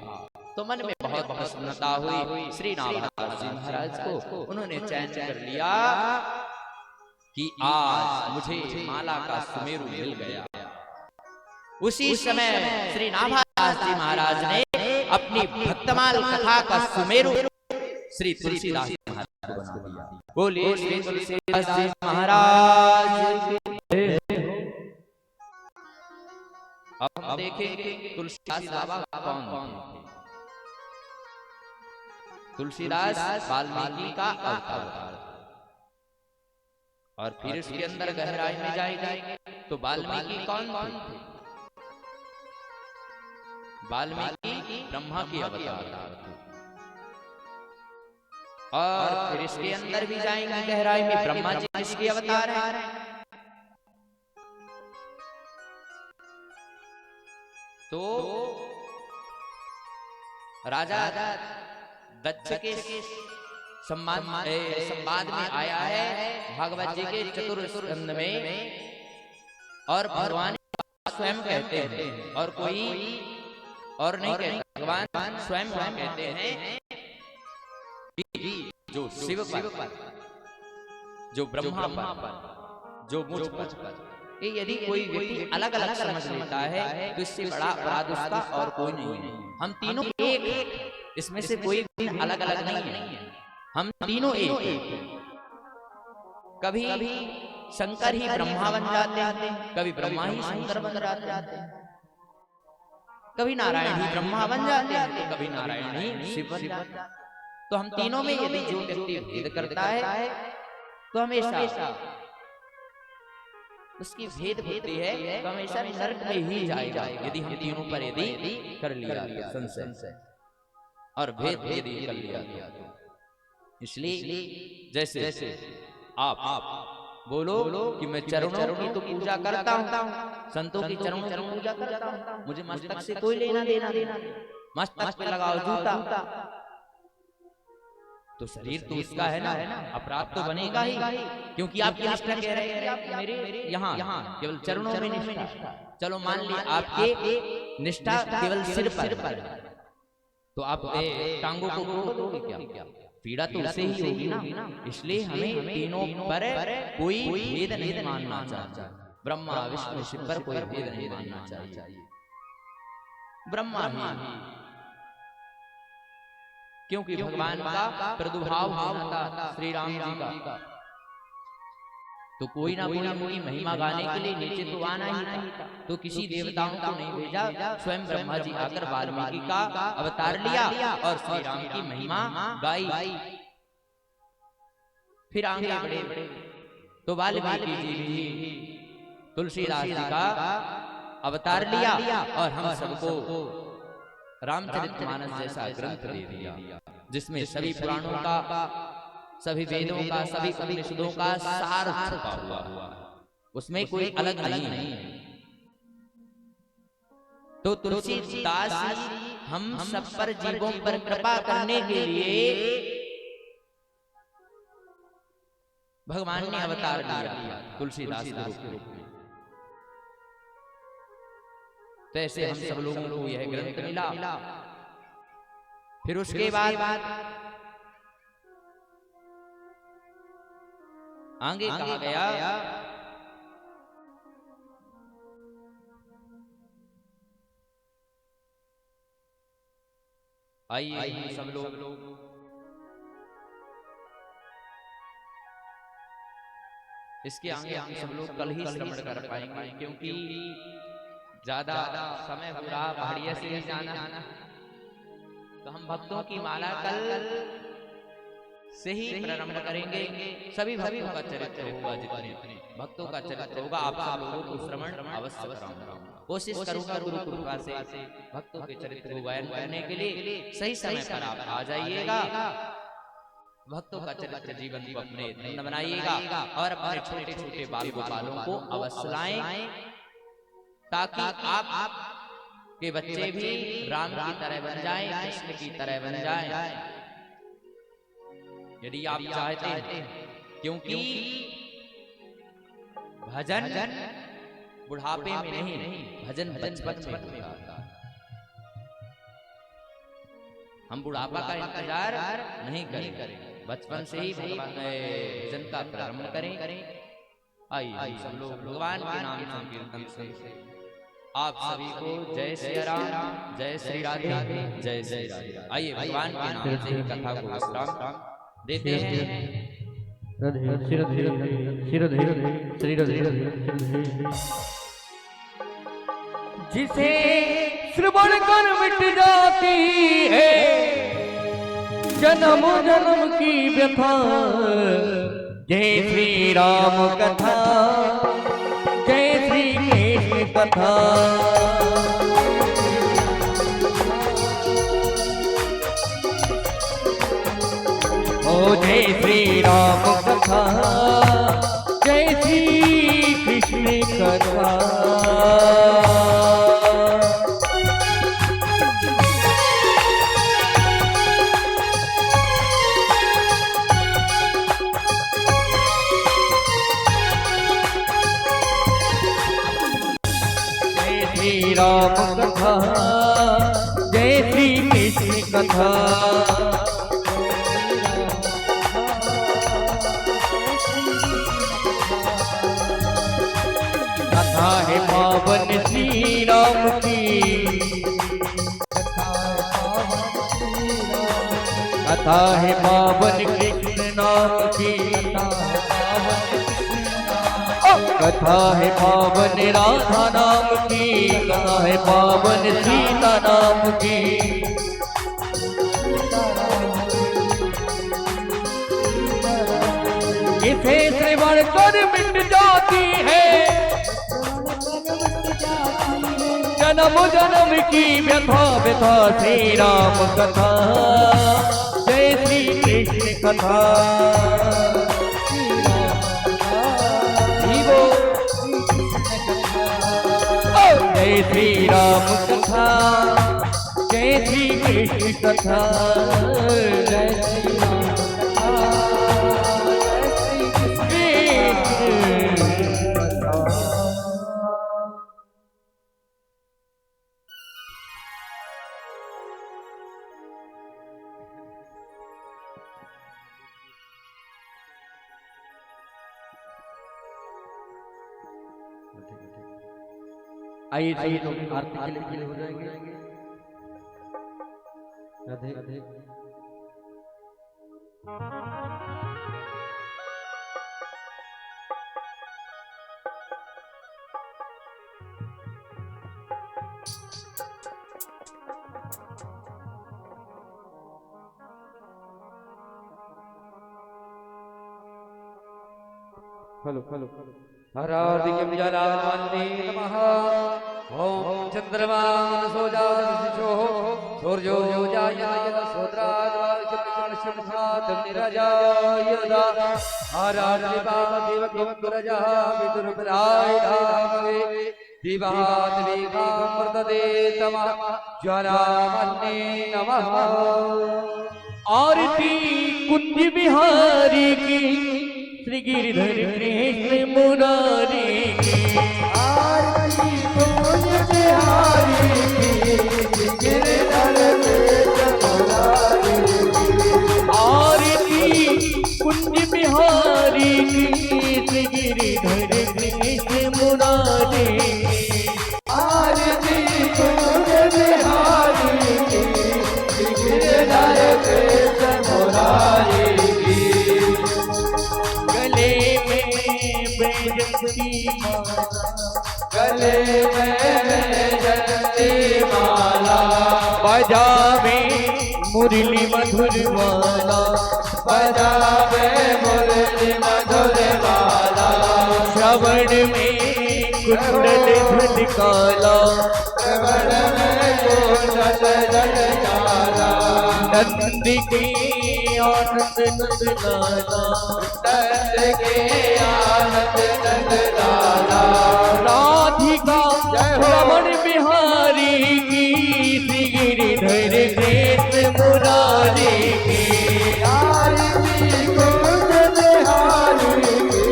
तो मन में बहुत प्रसन्नता हुई श्री नाभादास जी महाराज को। उन्होंने चैन कर लिया कि आज मुझे माला का सुमेरु मिल गया। उसी समय श्री नाभादास जी महाराज ने अपनी भक्तमाल कथा का सुमेरु श्री तुलसीदास महाराज को बना दिया। बोलिए श्री तुलसीदास जी महाराज। अब हम देखेंगे तुलसीदास बाबा कौन थे। तुलसीदास वाल्मीकि का अवतार। और फिर इसके अंदर गहराई में जाएंगे तो वाल्मीकि कौन थे। वाल्मीकि ब्रह्मा के अवतार थे। और फिर इसके अंदर भी जाएंगे गहराई में, ब्रह्मा जी किसके अवतार हैं। तो राजा दक्ष के संवाद में आया है भागवत जी के चतुर्थ स्कंद में। और भगवान स्वयं कहते हैं और कोई और नहीं कहता, भगवान स्वयं कहते हैं जो शिव पर, जो ब्रह्मा पर, जो मुझ पर। ये यदि कोई व्यक्ति अलग अलग समझ लेता है तो इससे बड़ा अपराध उसका और कोई नहीं है। हम तीनों एक, इसमें से कोई अलग अलग नहीं है। हम तीनों एक। कभी शंकर ही ब्रह्मा बन जाते हैं, कभी ब्रह्मा ही शंकर बन जाते हैं, कभी नारायण ही ब्रह्मा बन जाते हैं, तो कभी नारायण ही शिव बन जाते हैं। तो हम तीनों में यदि जो व्यक्ति भेद करता है तो हमेशा उसकी भेद होती है तो हमेशा नरक में ही जाएगा। यदि हम तीनों पर यदि कर लिया संशय और भेद यदि कर लिया तो। इसलिए जैसे आप बोलो कि मैं चरणों की तो पूजा करता हूँ, संतों की चरणों की पूजा करता हूँ, मुझे मस्तक से कोई लेना देना, मस्तक पे लगाओ जूता तो शरीर तो उसका है ना, अपराध तो बनेगा ही। क्योंकि आप निष्ठा कह रहे हैं आप मेरे यहाँ केवल चरणों में निष्ठा। चलो मान ली आपके निष्ठा केवल सिर पर, तो आप टांगों को तोड़ोगे क्या? पीड़ा तो उसे ही होगी ना। इसलिए हमें तीनों पर कोई भेद नहीं मानना चाहिए। ब्रह्मा विष्णु शिव पर कोई भेद नहीं मानना चाहिए। ब्रह्मा ही, क्योंकि भगवान का प्रादुर्भाव होना था श्री राम जी का, तो कोई ना कोई उनकी महिमा गाने के लिए नीचे तो आना ही था। तो किसी देवताओं को नहीं भेजा, स्वयं ब्रह्मा जी आकर वाल्मीकि का अवतार लिया और श्री राम की महिमा गाई। फिर आगे बढ़े तो वाल्मीकि जी भी तुलसीदास जी का अवतार लिया और हम सबको रामचरितमानस जैसा ग्रंथ दे दिया, जिसमें सभी पुराणों का, सभी वेदों का, सभी उपनिषदों का सार छुपा हुआ है। उसमें कोई अलग नहीं है। तो तुलसीदास हम सब पर जीवों पर कृपा करने के लिए भगवान ने अवतार लिया तुलसीदास के रूप में। तो ऐसे हम सब लोगों को यह ग्रंथ मिला। फिर उसके बाद आगे कहा गया आइए सब लोग इसके आगे हम सब लोग कल ही श्रवण कर पाएंगे, क्योंकि ज्यादा समय हो रहा, पहाड़िया से ही जाना। तो हम भक्तों की माला कल से ही प्रारंभ करेंगे। सभी भक्तों का चरित्र होगा, जितने भक्तों का चरित्र होगा आप सब लोगों को श्रवण अवश्य कराऊंगा। कोशिश करूंगा गुरु कृपा से भक्तों के चरित्र को गायन करने के लिए सही समय पर आप आ जाइएगा। भक्तों का चरित्र जीवन को अपने धन्य बनाइएगा और अपने छोटे छोटे बाल गोपालों को अवश्य लाएं, ताकि आप के बच्चे भी राम की तरह बन जाएं, कृष्ण की तरह बन जाएं, यदि आप चाहते हैं। क्योंकि भजन बुढ़ापे में नहीं, भजन बचपन में होता है। हम बुढ़ापा का इंतजार नहीं करें, बचपन से ही भगवान भजन का प्रारंभ करें। आइए सब लोग भगवान के नाम संकीर्तन से आप सभी को जय श्री राम, जय श्री राधे, जय श्री राधे। आइए भगवान के नाम से ही कथा को विश्राम देते हैं। जिसे श्रवण कर मिट जाती है जन्म जन्म की व्यथा, जय श्री राम कथा, जय श्री कृष्ण कथा। ओ जय श्री राम कथा, जय श्री कृष्ण कथा। श्री राम कथा, जय श्री कृष्ण कथा। कथा है पावन श्री राम की, कथा है पावन कृष्ण नाम की, कथा है पावन राधा नाम की, कथा है पावन सीता नाम की। इसे श्रवण कर मिट जाती है जन्म जन्म की व्यथा व्यथा। श्री राम कथा, जय श्री कृष्ण कथा। जय श्री राम कथा, जय श्री कृष्ण कथा। जय श्री राम कथा, जय श्री कृष्ण कथा। आइए सभी लोग आरती के लिए हो जाएंगे। राधे राधे। हेलो हेलो हरार्दिकं जलावन्ने नमः। ओम चंद्रमा सोजावतिशो सूर्यो जायते सोद्राद्वाचक्रशंसात् निरजायदा। आरार्दिपादेवकं विदुर्भराय धामवे दिवात् वेगामृतदे तमः ज्वालावन्ने नमः। आरती कुंज बिहारी की, श्री गिरिधर कृष्ण मुरारी की। आरती कुंज बिहारी की, श्री गिरिधर कृष्ण मुरारी की। आरती कुंज बिहारी की, श्री गिरिधर कृष्ण मुरारी की। आरती कुंज बिहारी की, श्री गिरिधर कृष्ण मुरारी की। गले में बैजंती माला, गले में बैजंती माला। बजावे मुरली मधुर माला, बजावे मुरली मधुर माला। श्रवण में कुंडल झलकाला, श्रवण में कुंडल झलकाला। नंद के आनंद नंद लाला, नंद के आनंद नंद लाला। राधिका रमण बिहारी की, श्री गिरिधर कृष्ण मुरारी की। आरती कुंज बिहारी की,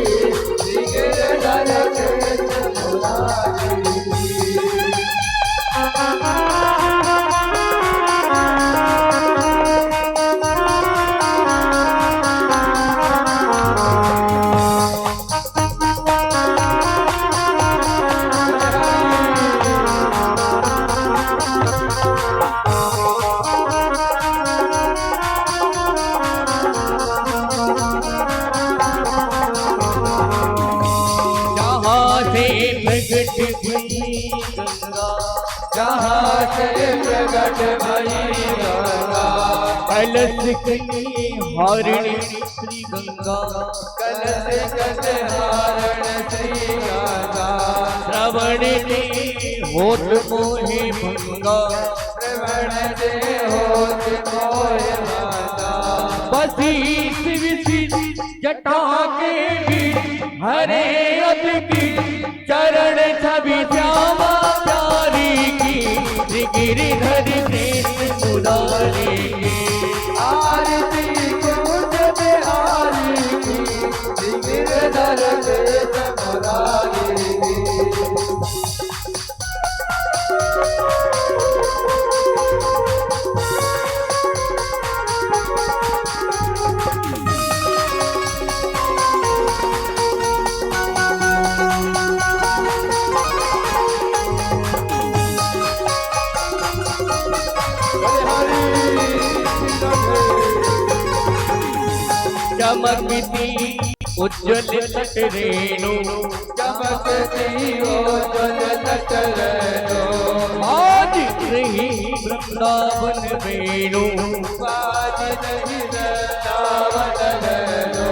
श्री गिरिधर कृष्ण मुरारी की। प्रकट भई गंगा कलश कनी हारिणी श्री गंगा कलश कन हारण श्री गंगा श्रवण ने होत मोहि भंगा श्रवण ने होत मोहि भंगा बसीस विसिस जटा के बीच हरे अति चरण छवि श्यामा प्यारी की गिरिधर कृष्ण मुरारी की आरती कुंज बिहारी की गिरिधर कृष्ण मुरारी की चमकती उज्जवल तट रेणु चमकती उज्जवल तट रेणु आज रही वृंदावन वेणु आज रही वृंदावन वेणु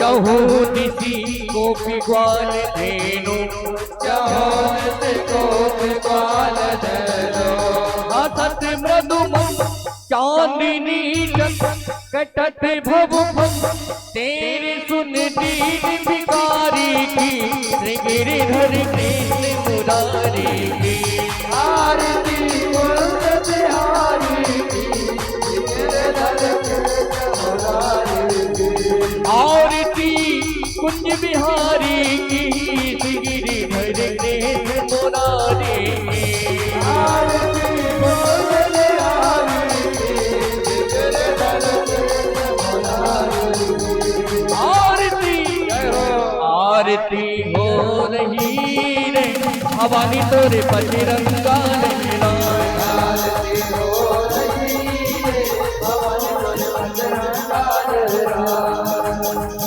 चहु दिशि गोपी ग्वाल धेनु चहु दिशि गोपी ग्वाल धेनु हसत मृदुमम चांदनी कटत भव तेरे सुन दीन भिखारी की श्री गिरिधर कृष्ण मुरारी की आरती कुंज बिहारी की गिरिधर कृष्ण मुरारी की आरती कुंज बिहारी की श्री गिरिधर कृष्ण मुरारी की आरती कुंज बिहारी की गिरिधर कृष्ण मुरारी आरती हो रही रे भवानी तोरे पतिरंगा लहराए आरती हो रही रे भवानी तोरे पतिरंगा लहराए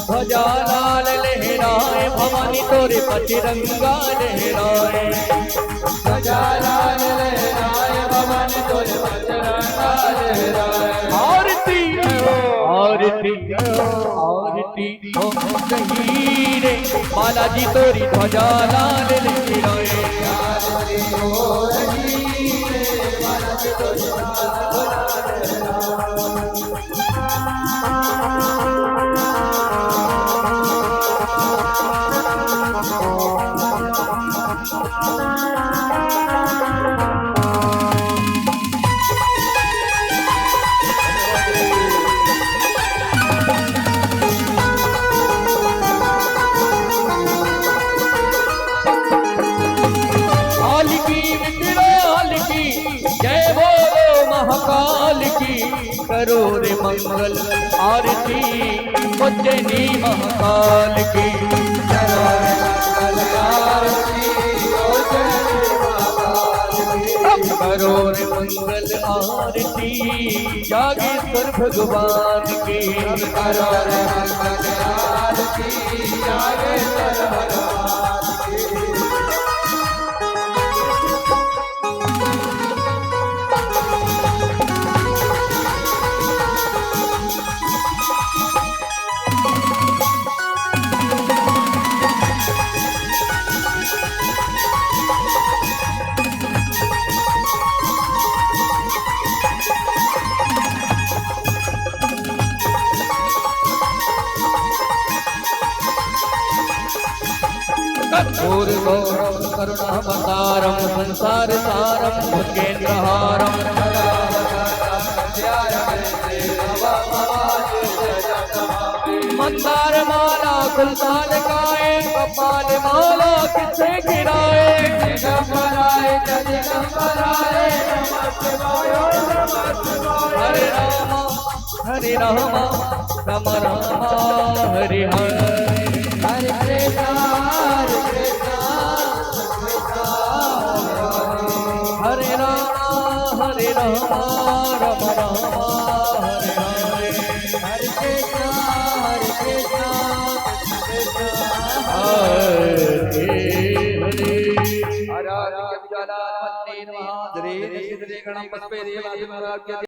ध्वजा लाल लहराए भवानी तोरे पतिरंगा लहराए ध्वजा लाल लहराए भवानी तोरे पतिरंगा लहराए आरती आरती आरती हो रही रे बालाजी तोरी ध्वजा लाल लहराए आरती हो रही रे बालाजी तोरी ध्वजा लाल महाकाल की करो रे मंगल आरती उज्जैनी महाकाल की करो रे मंगल आरती उज्जैनी महाकाल की करो रे मंगल आरती जागेश्वर भगवान की करो रे मंगल आरती जागेश्वर भगवान की घोर घोरम करुणावतारम संसार सारम भुजगेन्द्रहारम मंदार माला कुलताल गाए कपाल माला किसे गिराए हरे रामा हरे रामा राम रामा हरे हरे हरे कृष्णा हरे रामा राम रामा हरे हरे हरे कृष्णा हरे हरे हरे हरे सिद्धि गणम पस्पे देवादिमराज्ञ